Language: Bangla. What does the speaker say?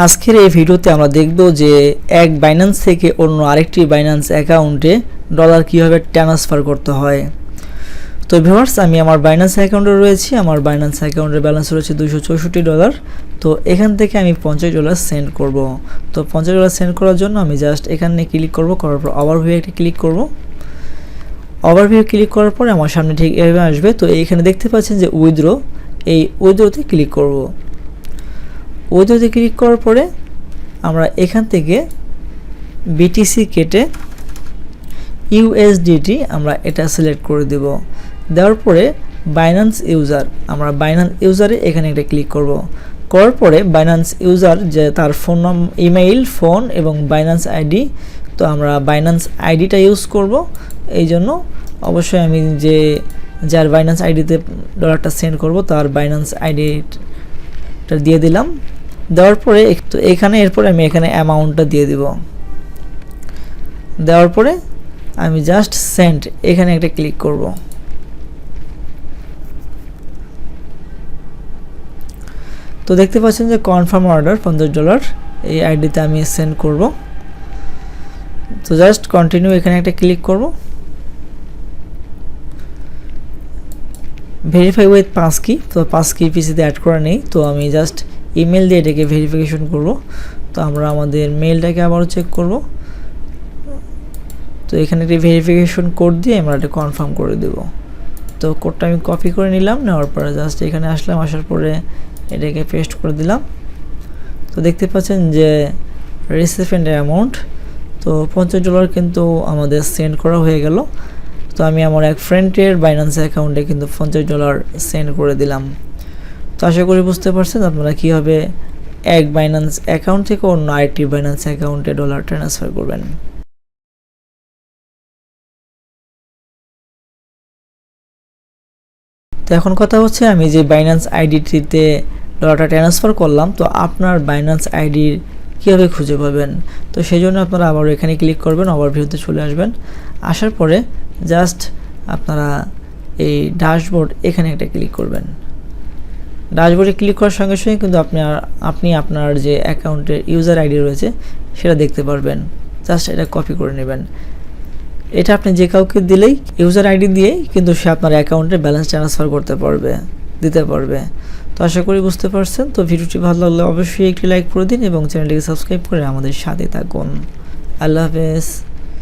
আজকের এই ভিডিওতে আমরা দেখব যে এক বাইন্যান্স থেকে অন্য আরেকটি বাইন্যান্স অ্যাকাউন্টে ডলার কীভাবে ট্রান্সফার করতে হয়। তো ভিউয়ার্স, আমি আমার বাইন্যান্স অ্যাকাউন্টে রয়েছি। আমার বাইন্যান্স অ্যাকাউন্টের ব্যালেন্স রয়েছে $264। তো এখান থেকে আমি $50 সেন্ড করব। তো $50 সেন্ড করার জন্য আমি জাস্ট এখানে ক্লিক করব, করার পর ওভারভিউ একটা ক্লিক করব। ওভারভিউ ক্লিক করার পরে আমার সামনে ঠিক এভাবে আসবে। তো এইখানে দেখতে পাচ্ছেন যে উইথড্র, এই উইথড্রতে ক্লিক করব। উইথড্রতে ক্লিক করার পরে আমরা এখান থেকে বিটিসি কেটে ইউএসডিটি আমরা এটা সিলেক্ট করে দেব। দেওয়ার পরে বাইন্যান্স ইউজার, আমরা বাইন্যান্স ইউজারে এখানে একটা ক্লিক করব। করার পরে বাইন্যান্স ইউজার যে তার ফোন নম্বর, ইমেইল, ফোন এবং বাইন্যান্স আইডি, তো আমরা বাইন্যান্স আইডিটা ইউজ করব। এই জন্য অবশ্যই আমি যার বাইন্যান্স আইডিতে ডলারটা সেন্ড করব তার বাইন্যান্স আইডিটা দিয়ে দিলাম। দেওয়ার পরে তো এখানে এরপরে আমি এখানে অ্যামাউন্টটা দিয়ে দিব। দেওয়ার পরে আমি জাস্ট সেন্ড এখানে একটা ক্লিক করব। তো দেখতে পাচ্ছেন যে কনফার্ম অর্ডার $50 এই আইডিতে আমি সেন্ড করব। তো জাস্ট কন্টিনিউ এখানে একটা ক্লিক করব। ভেরিফাই উইথ পাসকি, তো পাসকি পিসিতে অ্যাড করা নেই, তো আমি জাস্ট ইমেল দিয়ে এটাকে ভেরিফিকেশন করব। তো আমরা আমাদের মেলটাকে আবারও চেক করব। তো এখানে একটি ভেরিফিকেশন কোড দিয়ে আমরা এটা কনফার্ম করে দেব। তো কোডটা আমি কপি করে নিলাম, নেওয়ার পরে জাস্ট এখানে আসলাম, আসার পরে এটাকে পেস্ট করে দিলাম। তো দেখতে পাচ্ছেন যে রিসিভেন্ট অ্যামাউন্ট, তো $50 কিন্তু আমাদের সেন্ড করা হয়ে গেল। তো আমি আমার এক ফ্রেন্ডের বাইন্যান্স অ্যাকাউন্টে কিন্তু $50 সেন্ড করে দিলাম। তো আশা করি বুঝতে পারছেন আপনারা কীভাবে এক বাইন্যান্স অ্যাকাউন্ট থেকে অন্য আরেকটি বাইন্যান্স অ্যাকাউন্টে ডলার ট্রান্সফার করবেন। তো এখন কথা হচ্ছে, আমি যে বাইন্যান্স আইডিটিতে ডলারটা ট্রান্সফার করলাম, তো আপনার বাইন্যান্স আইডির কীভাবে খুঁজে পাবেন। তো সেই জন্য আপনারা আবার এখানে ক্লিক করবেন, ওভারভিউতে চলে আসবেন। আসার পরে জাস্ট আপনারা এই ড্যাশবোর্ড এখানে একটা ক্লিক করবেন। ড্যাশবোর্ডে ক্লিক করার সঙ্গে সঙ্গে কিন্তু আপনি আপনার যে অ্যাকাউন্টের ইউজার আইডি রয়েছে সেটা দেখতে পারবেন। জাস্ট এটা কপি করে নেবেন। এটা আপনি যে কাউকে দিলেই ইউজার আইডি দিয়েই কিন্তু সে আপনার অ্যাকাউন্টে ব্যালেন্স ট্রান্সফার দিতে পারবে। তো আশা করি বুঝতে পারছেন। তো ভিডিওটি ভালো লাগলে অবশ্যই একটি লাইক করে দিন এবং চ্যানেলটিকে সাবস্ক্রাইব করে আমাদের সাথে থাকুন। আল্লাহ হাফেজ।